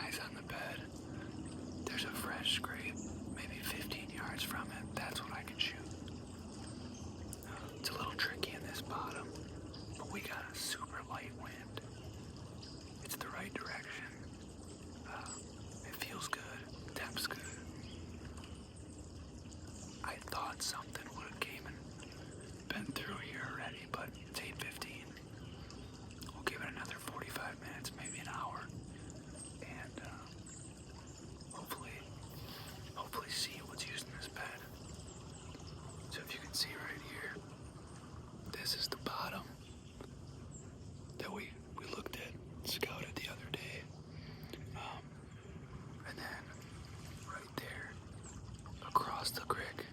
eyes on the bed. There's a fresh scrape, maybe 15 yards from it. That's what I can shoot. It's a little tricky in this bottom, but we got a super light wind. It's the right direction. It feels good. Temp's good. I thought something would have came and been through here already, but it's 8:15. We'll give it another 45 minutes, maybe an hour, and hopefully see what's used in this bed. So if you can see right here, this is the bottom that we looked at, scouted the other day. And then right there, across the creek,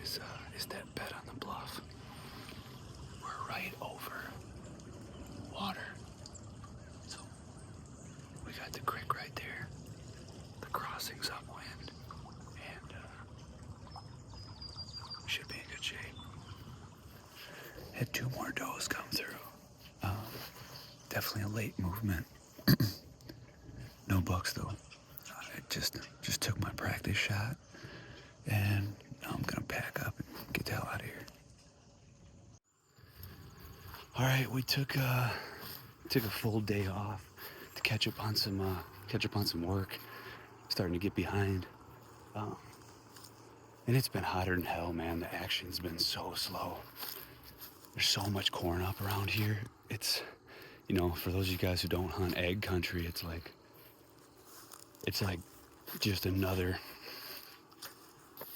is that bed on the bluff. We're right over water. So we got the creek right there. The crossing's upwind, and should be in good shape. Had 2 more does come through. Definitely a late movement. No bucks though. I just took my practice shot, and now I'm gonna pack up and get the hell out of here. All right, we took a full day off to catch up on some work. Starting to get behind, and it's been hotter than hell, man. The action's been so slow. There's so much corn up around here. It's, for those of you guys who don't hunt ag country, it's like just another,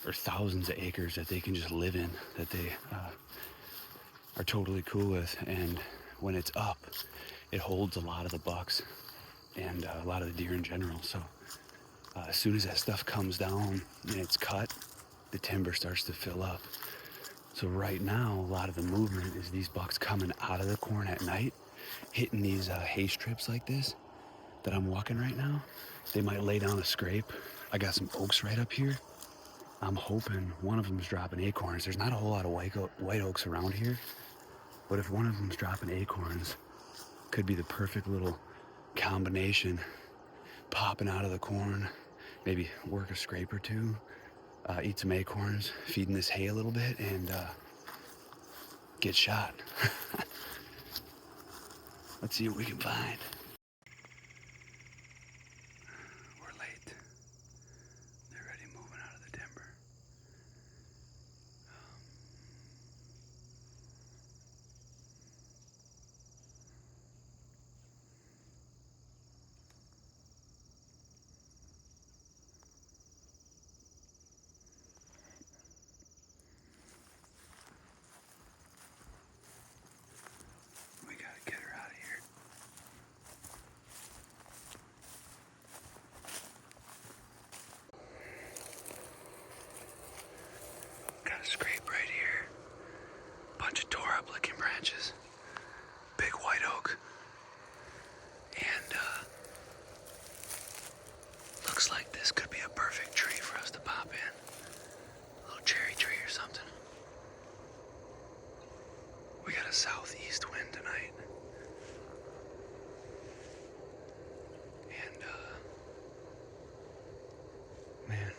or thousands of acres that they can just live in, that they are totally cool with. And when it's up, it holds a lot of the bucks and a lot of the deer in general. So as soon as that stuff comes down and it's cut, the timber starts to fill up. So right now, a lot of the movement is these bucks coming out of the corn at night, hitting these hay strips like this that I'm walking right now. They might lay down a scrape. I got some oaks right up here. I'm hoping one of them's dropping acorns. There's not a whole lot of white oaks around here, but if one of them's dropping acorns, could be the perfect little combination. Popping out of the corn, maybe work a scrape or two, eat some acorns, feeding this hay a little bit, and get shot. Let's see what we can find. We're late. They're already moving out of the timber. We gotta get her out of here. Got a scrape right here. Bunch of tore up looking branches. Big white oak. And looks like this could be a perfect tree for us to pop in. A little cherry tree or something. We got a southeast wind tonight. And man.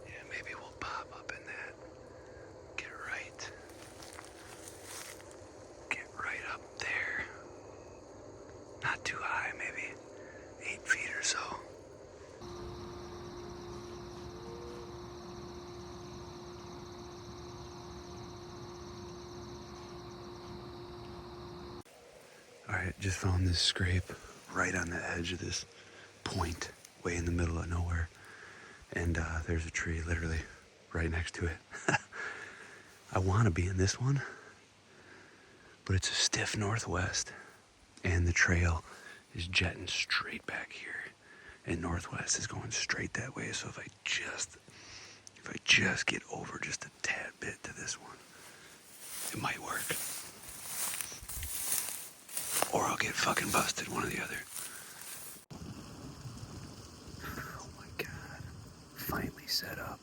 Yeah, maybe we'll pop up in that. Get right up there. Not too high, maybe 8 feet or so. All right, just found this scrape right on the edge of this point, way in the middle of nowhere. And there's a tree literally right next to it. I want to be in this one, but it's a stiff northwest, and the trail is jetting straight back here, and northwest is going straight that way. So if I just get over just a tad bit to this one, it might work. Or I'll get fucking busted, one or the other. Oh my God. Finally set up.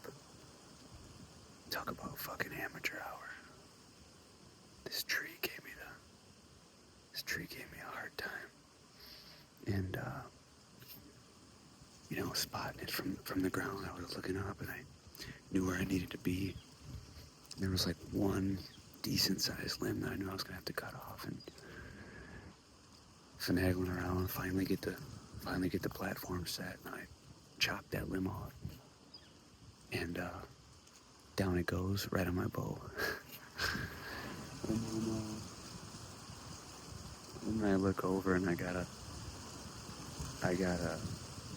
Talk about fucking amateur hour. This tree gave me a hard time. and you know, spotting it from the ground. I was looking up and I knew where I needed to be. There was like one decent sized limb that I knew I was gonna have to cut off, and finagling around, finally get the platform set, and I chopped that limb off, and down it goes, right on my bow. And then I look over and I got a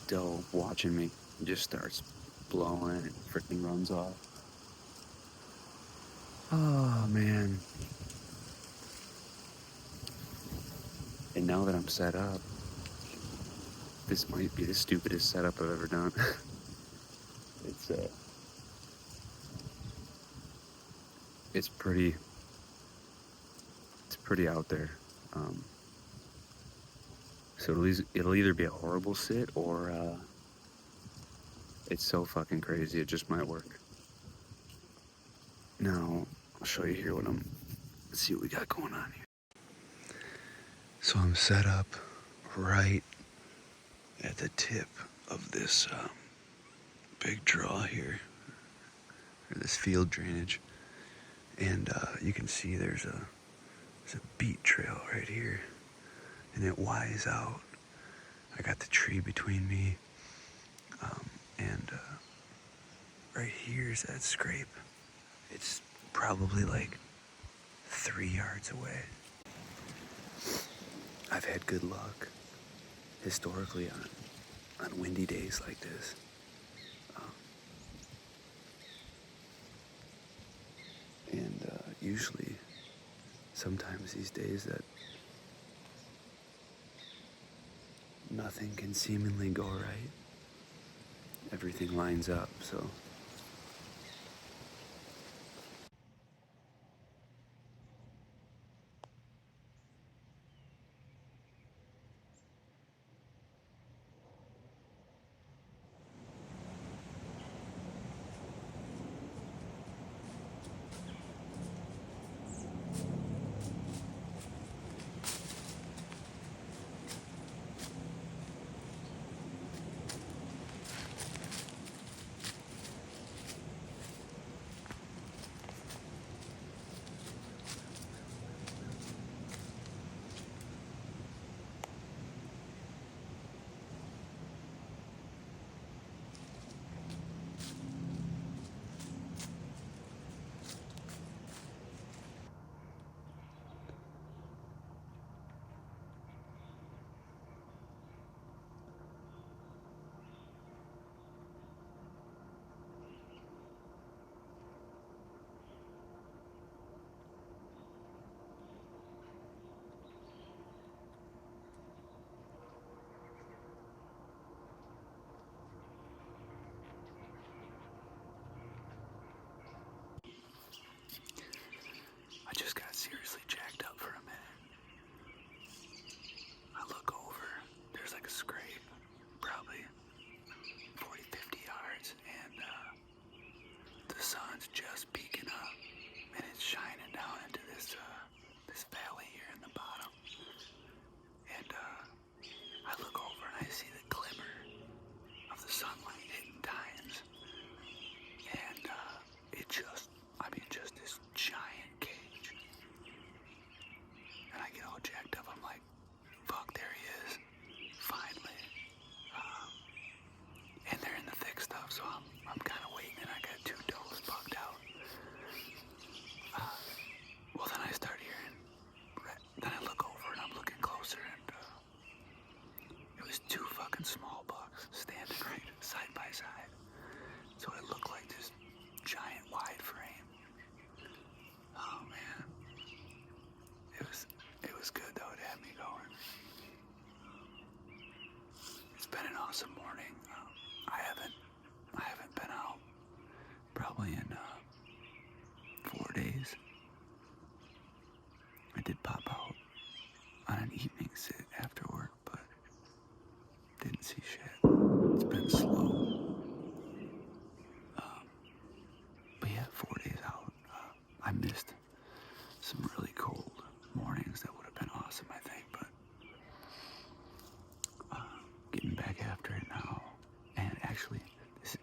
doe watching me. It just starts blowing and freaking runs off. Oh man. And now that I'm set up, this might be the stupidest setup I've ever done. It's pretty out there. So it'll either be a horrible sit or it's so fucking crazy it just might work. Now I'll show you here let's see what we got going on here. So I'm set up right at the tip of this big draw here, or this field drainage, and you can see there's a beet trail right here, and it Y's out. I got the tree between me, and right here's that scrape. It's probably like 3 yards away. I've had good luck historically on windy days like this. And usually, sometimes these days that nothing can seemingly go right, everything lines up, so.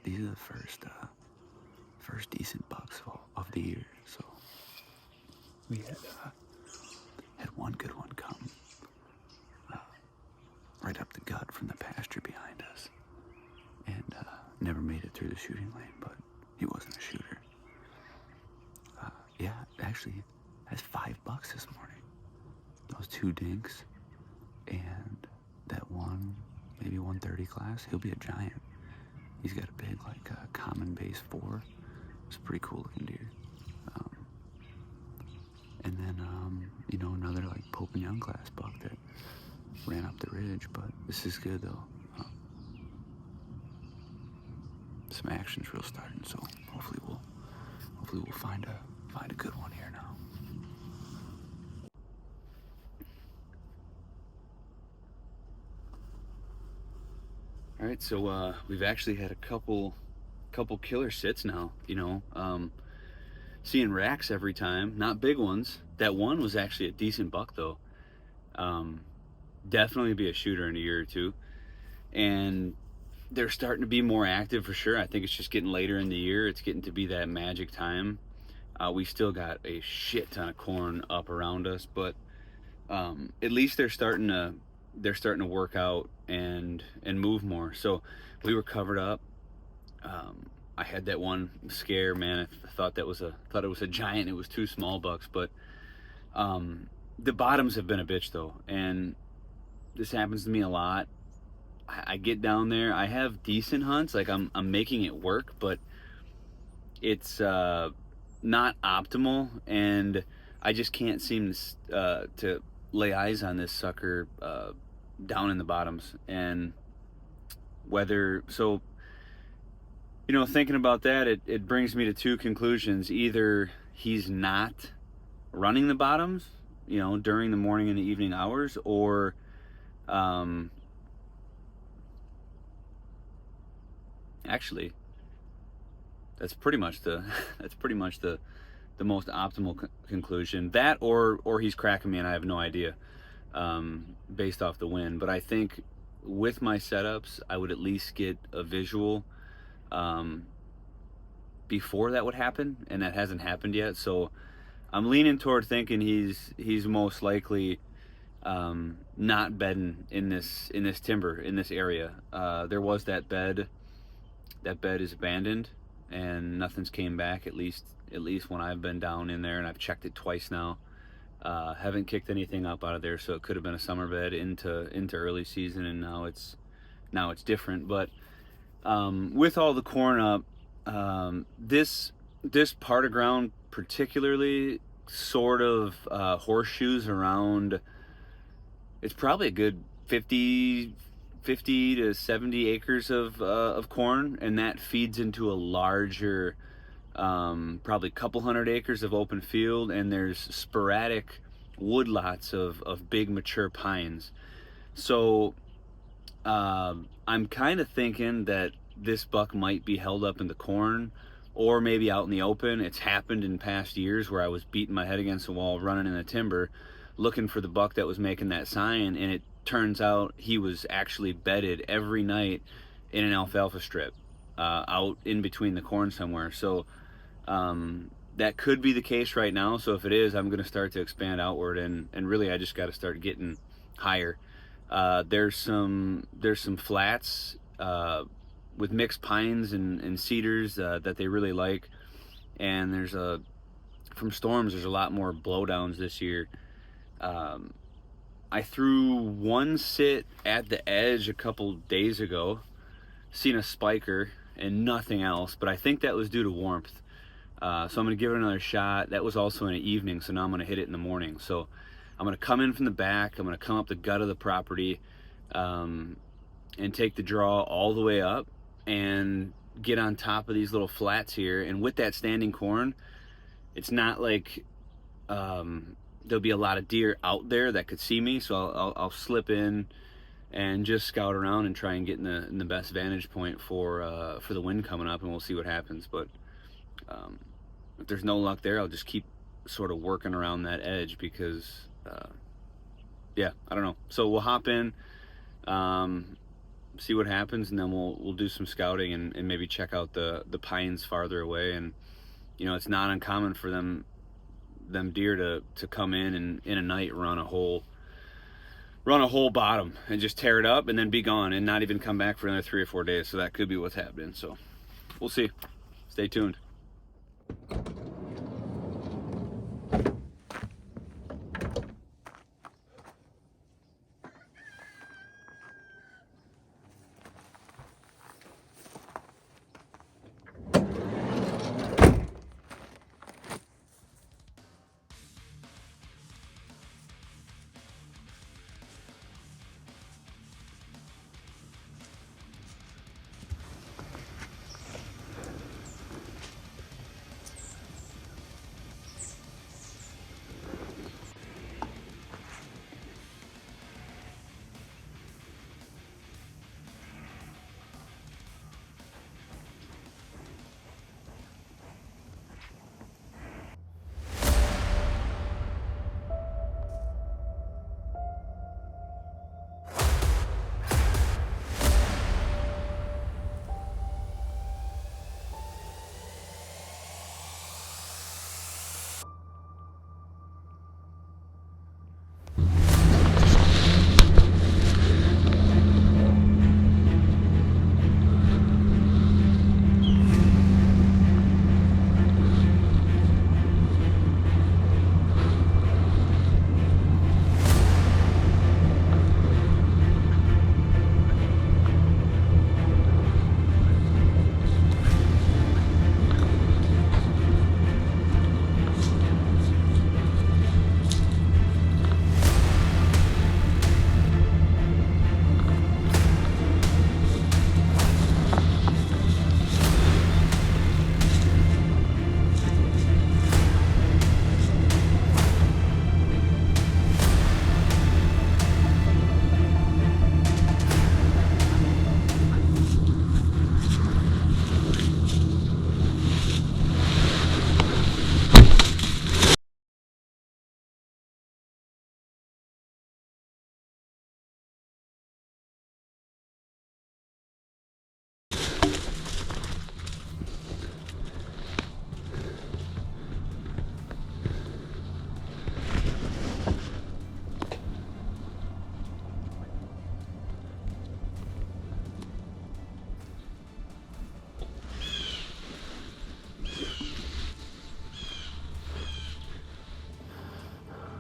these are the first decent bucks of the year. So we had one good one come right up the gut from the pasture behind us, and never made it through the shooting lane, but he wasn't a shooter. Yeah, actually has 5 bucks this morning. Those 2 dinks and that one, maybe 130 class. He'll be a giant. He's got a big, like, common base 4. It's a pretty cool looking deer. And then, you know, another, like, Pope and Young class buck that ran up the ridge, but this is good, though. Some action's real starting, so hopefully we'll find a good one here now. All right, so we've actually had a couple killer sits now, you know. Seeing racks every time, not big ones. That one was actually a decent buck, though. Definitely be a shooter in a year or two. And they're starting to be more active for sure. I think it's just getting later in the year. It's getting to be that magic time. We still got a shit ton of corn up around us, but at least they're starting to work out and move more. So we were covered up. I had that one scare, man. I thought it was a giant. It was 2 small bucks, but the bottoms have been a bitch, though, and this happens to me a lot. I get down there. I have decent hunts, like I'm making it work, but it's not optimal, and I just can't seem to lay eyes on this sucker down in the bottoms. And so, you know, thinking about that, it brings me to 2 conclusions. Either he's not running the bottoms, you know, during the morning and the evening hours, or actually, that's pretty much the most optimal conclusion. That or he's cracking me and I have no idea, based off the wind. But I think with my setups, I would at least get a visual before that would happen, and that hasn't happened yet. So I'm leaning toward thinking he's most likely not bedding in this timber in this area. There was that bed. That bed is abandoned, and nothing's came back. At least when I've been down in there, and I've checked it twice now. Haven't kicked anything up out of there, so it could have been a summer bed into early season, and now it's different. But with all the corn up, this part of ground particularly sort of horseshoes around. It's probably a good 50 to 70 acres of corn, and that feeds into a larger, probably couple hundred acres of open field, and there's sporadic woodlots of big mature pines. So I'm kind of thinking that this buck might be held up in the corn, or maybe out in the open. It's happened in past years where I was beating my head against the wall running in the timber looking for the buck that was making that sign, and it turns out he was actually bedded every night in an alfalfa strip out in between the corn somewhere. So that could be the case right now. So if it is, I'm going to start to expand outward, and really I just got to start getting higher. There's some flats with mixed pines and cedars that they really like, and from storms there's a lot more blowdowns this year. I threw one sit at the edge a couple days ago, seen a spiker and nothing else, but I think that was due to warmth. So I'm going to give it another shot. That was also in the evening, so now I'm going to hit it in the morning. So I'm going to come in from the back, I'm going to come up the gut of the property, and take the draw all the way up and get on top of these little flats here. And with that standing corn, it's not like there'll be a lot of deer out there that could see me, so I'll slip in and just scout around and try and get in the best vantage point for the wind coming up, and we'll see what happens. But if there's no luck there, I'll just keep sort of working around that edge, because yeah, I don't know. So we'll hop in. see what happens, and then we'll do some scouting and maybe check out the pines farther away. And you know, it's not uncommon for them deer to come in and in a night run a whole bottom and just tear it up and then be gone and not even come back for another 3 or 4 days. So that could be what's happening. So we'll see. Stay tuned.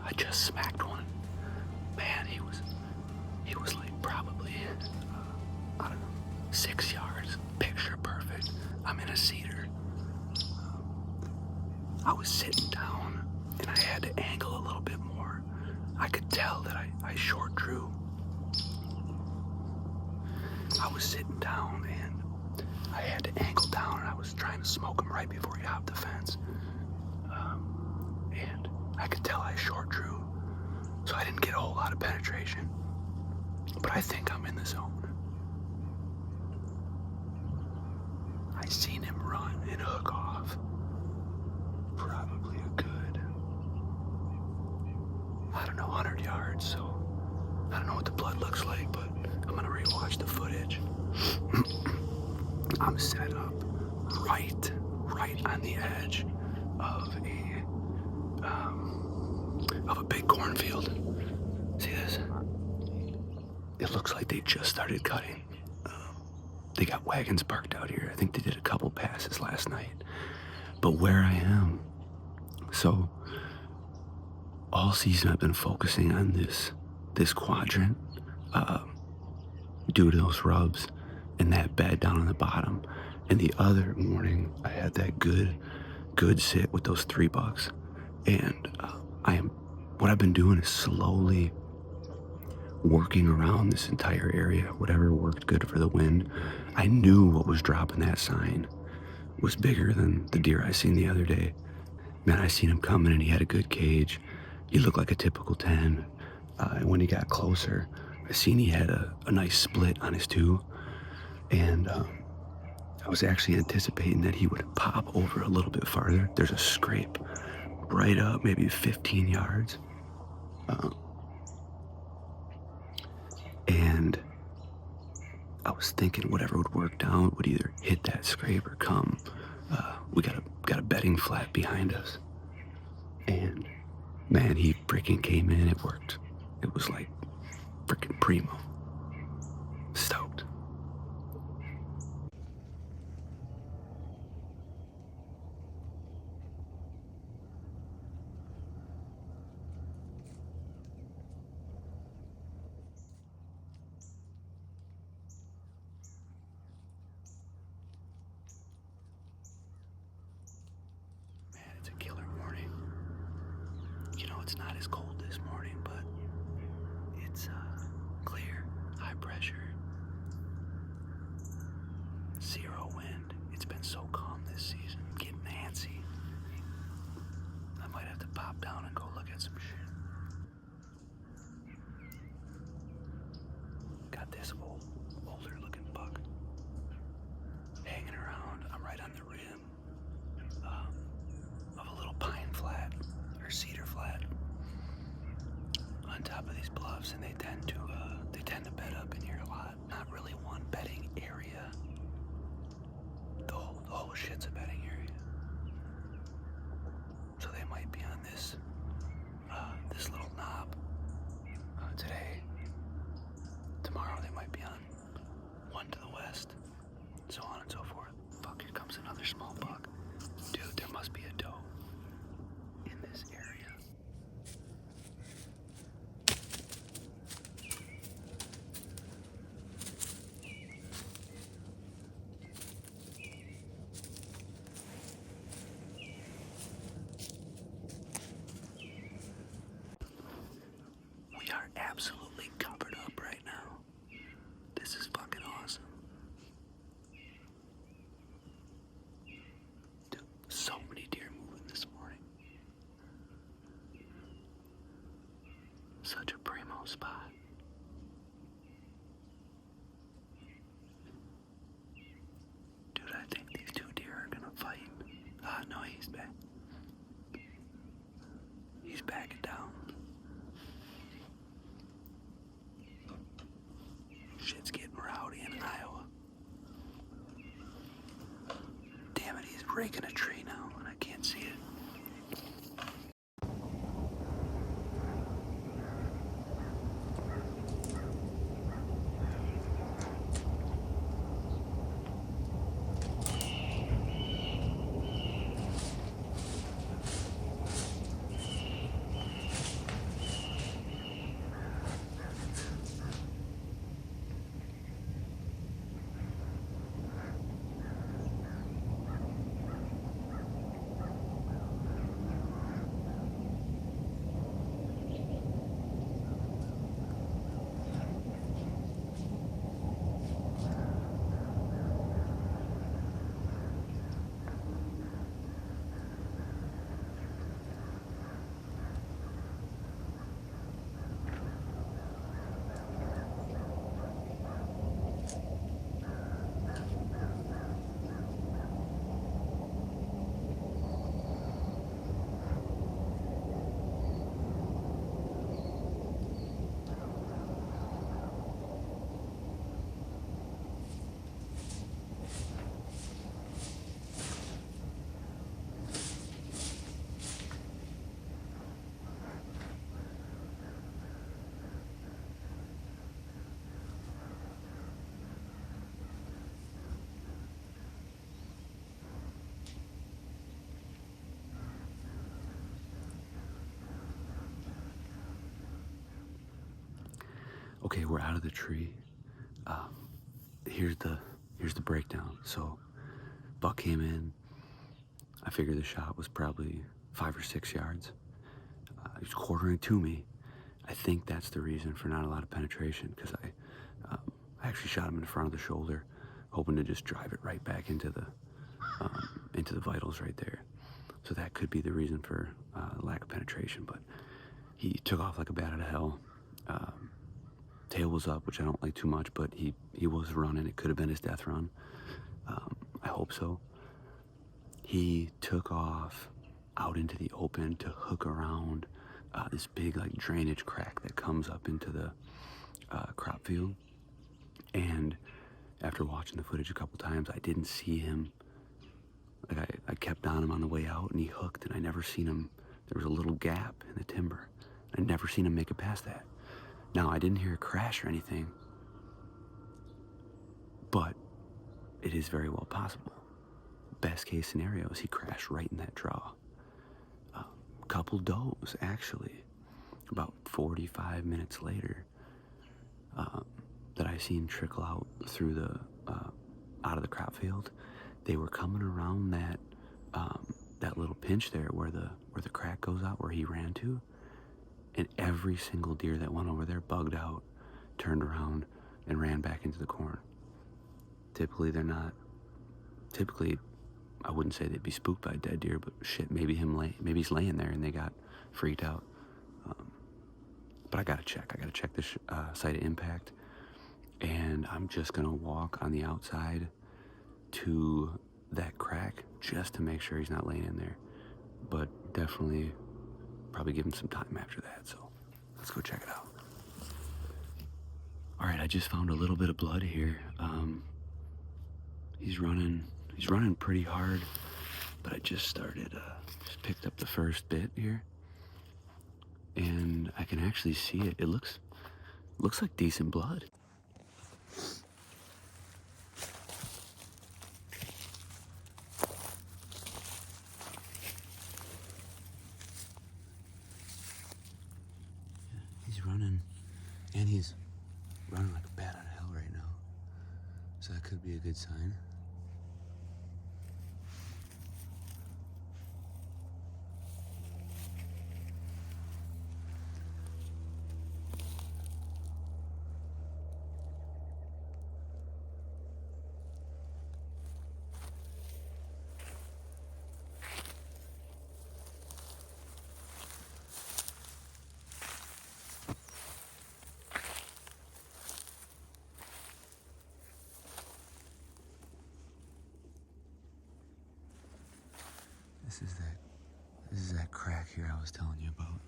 I just smacked one. Man, he was like probably, I don't know, 6 yards, picture perfect. I'm in a cedar. I was sitting down and I had to angle a little bit more. I could tell that I short drew. I was sitting down and I had to angle down, and I was trying to smoke him right before he hopped the fence. And I could tell I short drew, so I didn't get a whole lot of penetration. But I think I'm in the zone. I seen him run and hook off. Probably a good, I don't know, 100 yards, so I don't know what the blood looks like, but I'm gonna rewatch the footage. I'm set up right on the edge of a big cornfield. See this? It looks like they just started cutting. They got wagons parked out here. I think they did a couple passes last night. But where I am, so all season I've been focusing on this quadrant due to those rubs and that bed down on the bottom. And the other morning I had that good sit with those 3 bucks. And what I've been doing is slowly working around this entire area, whatever worked good for the wind. I knew what was dropping that sign was bigger than the deer I seen the other day. Man, I seen him coming and he had a good cage. He looked like a typical 10. And when he got closer, I seen he had a nice split on his tube. And I was actually anticipating that he would pop over a little bit farther. There's a scrape right up, maybe 15 yards. And was thinking whatever would work down would either hit that scrape or come. We got a bedding flat behind us. And man, he freaking came in. It worked. It was like freaking primo. Stoked. Man, it's a killer morning. You know, it's not as cold this morning, but it's clear, high pressure, 0 wind. It's been so calm this season. I'm getting antsy. I might have to pop down and go look at some shit. Got this older looking buck hanging around. I'm right on the rim of a little pine flat or cedar flat on top of these bluffs, and they tend to bed up in here a lot. Not really one bedding area. The whole shit's a bedding area. So they might be on this little knob today. Tomorrow they might be on one to the west, so on and so forth. Fuck, here comes another small buck. Dude, there must be a doe in this area. We are absolutely covered up right now. This is fucking awesome. Dude, so many deer moving this morning. Such a primo spot. Dude, I think these two deer are gonna fight. No, he's back. He's backing down. Shit's getting rowdy in Iowa. Damn it, he's raking a tree now and I can't see it. Okay, we're out of the tree. Here's the breakdown. So, buck came in. I figured the shot was probably 5 or 6 yards. He was quartering to me. I think that's the reason for not a lot of penetration, because I actually shot him in the front of the shoulder, hoping to just drive it right back into the vitals right there. So that could be the reason for lack of penetration. But he took off like a bat out of hell. Tail was up, which I don't like too much, but he was running. It could have been his death run. I hope so. He took off out into the open to hook around this big like drainage crack that comes up into the crop field. And after watching the footage a couple times, I didn't see him. Like I kept on him on the way out, and he hooked, and I never seen him. There was a little gap in the timber. I never seen him make it past that. Now, I didn't hear a crash or anything, but it is very well possible. Best case scenario is he crashed right in that draw. Couple does, actually, about 45 minutes later, that I seen trickle out through the, out of the crop field. They were coming around that, that little pinch there where the crack goes out, where he ran to. And every single deer that went over there bugged out, turned around, and ran back into the corn. Typically, they're not. Typically, I wouldn't say they'd be spooked by a dead deer, but shit, maybe he's laying there and they got freaked out. But I gotta check. I gotta check this site of impact, and I'm just gonna walk on the outside to that crack just to make sure he's not laying in there. But definitely, probably give him some time after that. So let's go check it out. All right, I just found a little bit of blood here. He's running pretty hard, but I just started, just picked up the first bit here, and I can actually see it. It looks like decent blood. He's running, and he's running like a bat out of hell right now, so that could be a good sign. This is that crack here I was telling you about.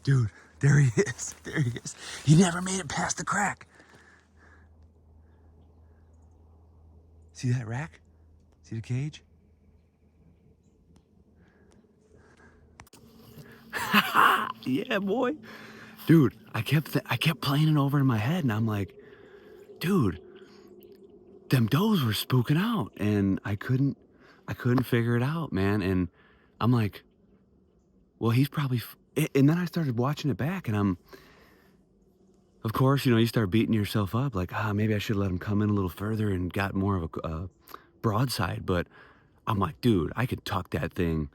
Dude, there he is. There he is. He never made it past the crack. See that rack? See the cage? Yeah, boy. Dude, I kept playing it over in my head, and I'm like, dude, them does were spooking out, and I couldn't figure it out, man. And I'm like, well, he's probably. And then I started watching it back, and of course, you start beating yourself up, like, maybe I should let him come in a little further and got more of a broadside. But I'm like, dude, I could tuck that thing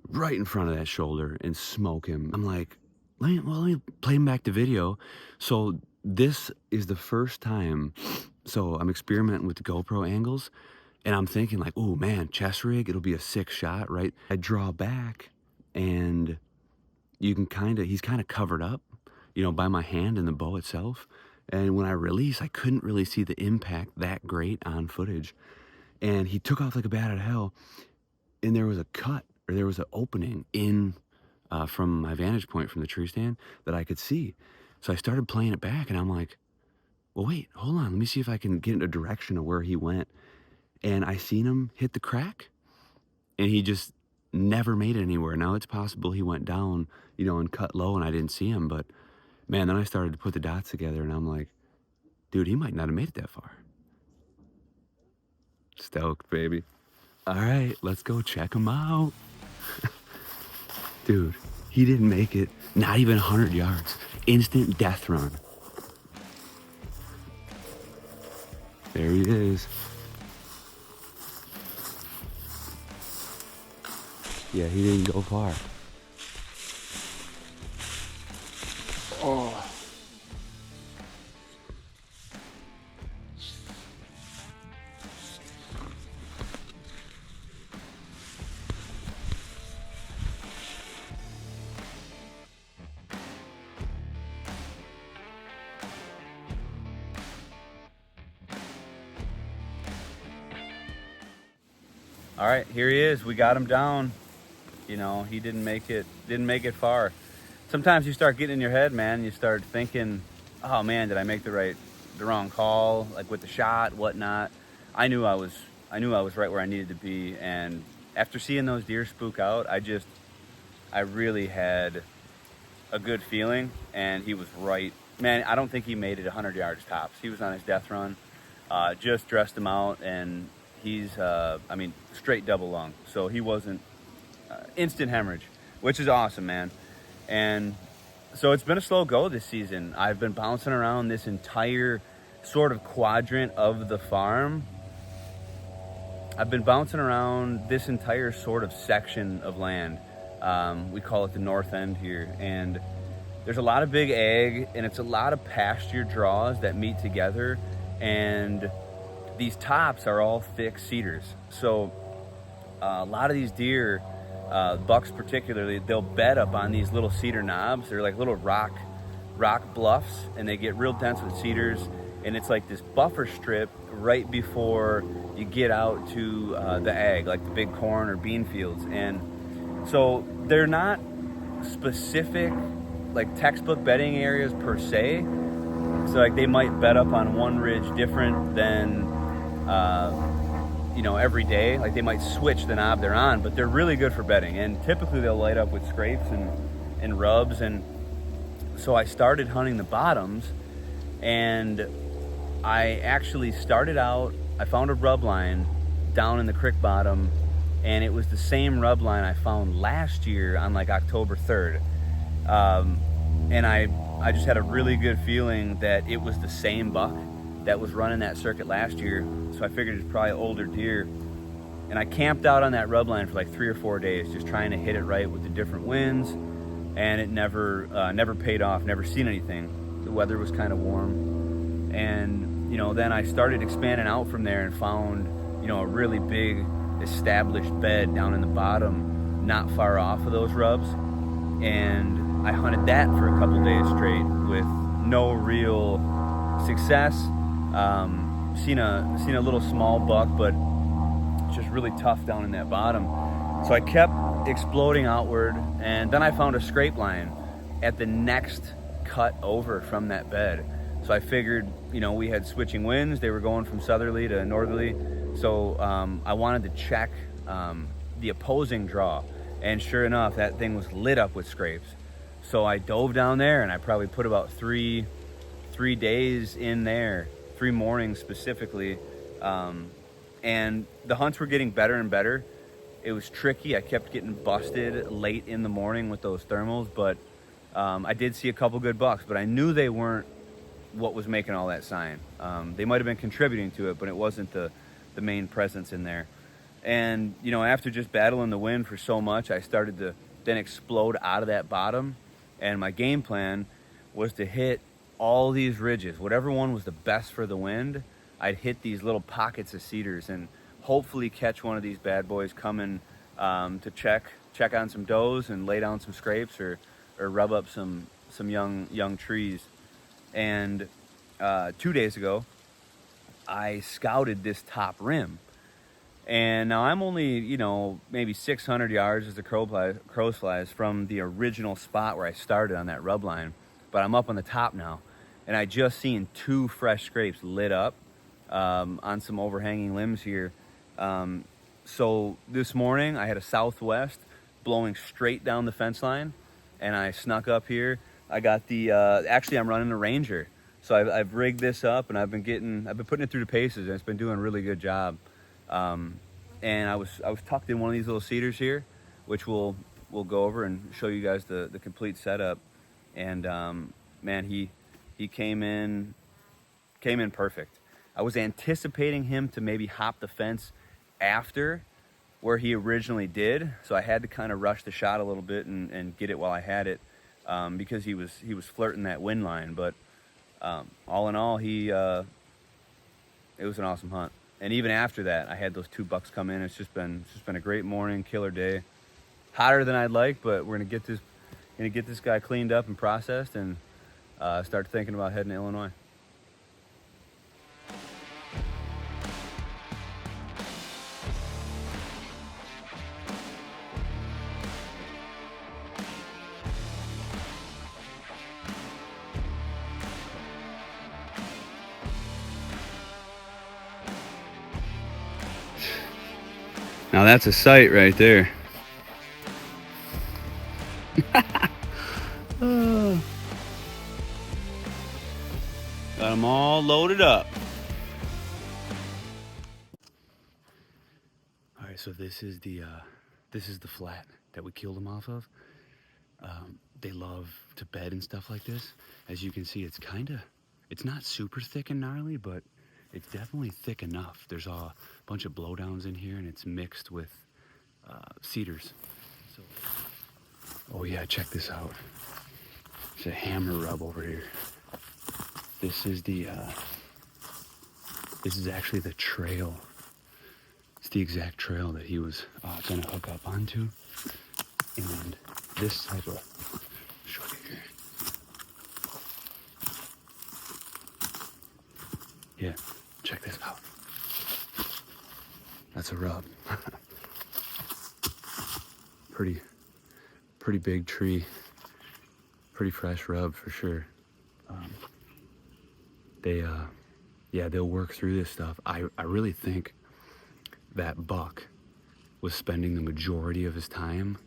right in front of that shoulder and smoke him. I'm like, let me play him back the video. So this is the first time. So I'm experimenting with the GoPro angles, and I'm thinking like, oh man, chest rig, it'll be a sick shot, right? I draw back, and you can he's kind of covered up, by my hand and the bow itself. And when I release, I couldn't really see the impact that great on footage. And he took off like a bat out of hell, and there was a cut, or there was an opening in from my vantage point from the tree stand that I could see. So I started playing it back, and I'm like, well, wait, hold on. Let me see if I can get in a direction of where he went. And I seen him hit the crack, and he just never made it anywhere. Now, it's possible he went down, and cut low, and I didn't see him. But, man, then I started to put the dots together, and I'm like, dude, he might not have made it that far. Stoked, baby. All right, let's go check him out. Dude, he didn't make it, not even 100 yards. Instant death run. There he is. Yeah, he didn't go far. Oh. All right, here he is. We got him down. He didn't make it far. sometimes you start getting in your head, man. You start thinking, oh man, did I make the wrong call, like with the shot, whatnot. I knew I was right where I needed to be, and after seeing those deer spook out, I really had a good feeling, and he was right. Man, I don't think he made it 100 yards tops. He was on his death run. Just dressed him out, and he's, I mean, straight double lung. So he wasn't instant hemorrhage, which is awesome, man. And so it's been a slow go this season. I've been bouncing around this entire sort of quadrant of the farm. I've been bouncing around this entire sort of section of land. We call it the north end here. And there's a lot of big ag, and it's a lot of pasture draws that meet together. And these tops are all thick cedars. So a lot of these deer, bucks particularly, they'll bed up on these little cedar knobs. They're like little rock bluffs, and they get real dense with cedars. And it's like this buffer strip right before you get out to the ag, like the big corn or bean fields. And so they're not specific, like textbook bedding areas per se. So like they might bed up on one ridge different than, every day. Like they might switch the knob they're on, but they're really good for bedding. And typically they'll light up with scrapes and rubs. And so I started hunting the bottoms, and I actually started out, I found a rub line down in the creek bottom, and it was the same rub line I found last year on like October 3rd. And I just had a really good feeling that it was the same buck that was running that circuit last year. So I figured it's probably older deer. And I camped out on that rub line for like 3 or 4 days, just trying to hit it right with the different winds. And it never paid off, never seen anything. The weather was kind of warm. And, then I started expanding out from there and found, a really big established bed down in the bottom, not far off of those rubs. And I hunted that for a couple days straight with no real success. Seen a little small buck, but just really tough down in that bottom. So I kept exploding outward, and then I found a scrape line at the next cut over from that bed. So I figured, we had switching winds. They were going from southerly to northerly. So I wanted to check the opposing draw. And sure enough, that thing was lit up with scrapes. So I dove down there, and I probably put about three days in there, 3 mornings specifically. And the hunts were getting better and better. It was tricky. I kept getting busted late in the morning with those thermals, but I did see a couple good bucks, but I knew they weren't what was making all that sign. They might have been contributing to it, but it wasn't the main presence in there. And, after just battling the wind for so much, I started to then explode out of that bottom. And my game plan was to hit all these ridges. Whatever one was the best for the wind, I'd hit these little pockets of cedars and hopefully catch one of these bad boys coming to check on some does and lay down some scrapes or rub up some young trees. And 2 days ago, I scouted this top rim. And now I'm only, maybe 600 yards as the crow flies from the original spot where I started on that rub line. But I'm up on the top now. And I just seen 2 fresh scrapes lit up on some overhanging limbs here. So this morning I had a southwest blowing straight down the fence line. And I snuck up here. I got the, actually I'm running a Ranger. So I've rigged this up, and I've been putting it through the paces, and it's been doing a really good job. And I was tucked in one of these little cedars here, which we'll go over and show you guys the complete setup. And man, he came in perfect. I was anticipating him to maybe hop the fence after where he originally did, so I had to kind of rush the shot a little bit and get it while I had it, because he was flirting that wind line. But all in all, it was an awesome hunt. And even after that, I had those 2 bucks come in. It's just been a great morning, killer day. Hotter than I'd like, but we're gonna get this guy cleaned up and processed, and start thinking about heading to Illinois. Now that's a sight right there. Oh. Got them all loaded up. All right, so this is the flat that we killed them off of. They love to bed and stuff like this. As you can see, it's not super thick and gnarly, but it's definitely thick enough. There's a bunch of blowdowns in here, and it's mixed with cedars. So, oh yeah, check this out. It's a hammer rub over here. This is actually the trail. It's the exact trail that he was gonna hook up onto. And this type of, show you here. Yeah, check this out. That's a rub. Pretty big tree. Pretty fresh rub for sure. They'll work through this stuff. I really think that buck was spending the majority of his time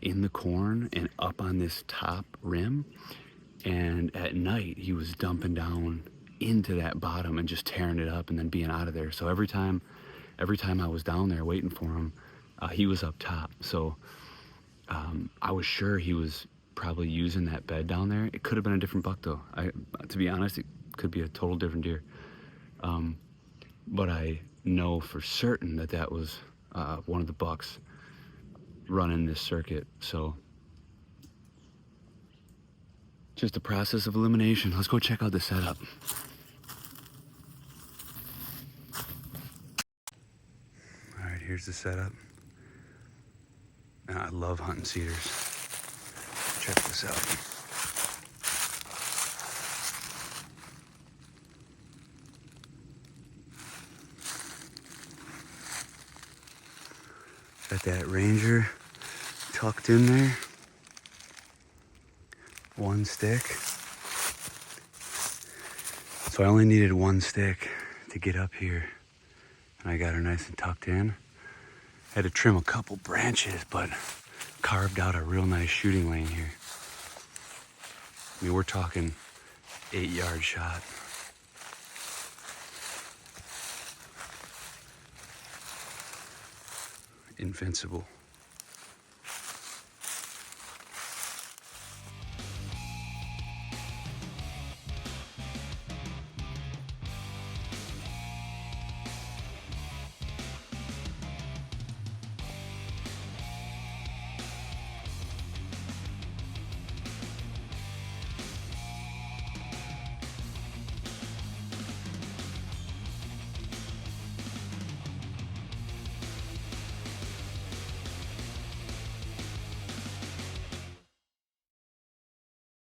in the corn and up on this top rim, and at night he was dumping down into that bottom and just tearing it up and then being out of there. So every time I was down there waiting for him, he was up top. So I was sure he was probably using that bed down there. It could have been a different buck though. To be honest, it could be a total different deer. But I know for certain that was one of the bucks running this circuit. So just a process of elimination. Let's go check out the setup. All right, here's the setup. And I love hunting cedars. Check this out. Got that Ranger tucked in there. One stick. So I only needed one stick to get up here. And I got her nice and tucked in. Had to trim a couple branches, but carved out a real nice shooting lane here. I mean, we're talking 8-yard shot. Invincible.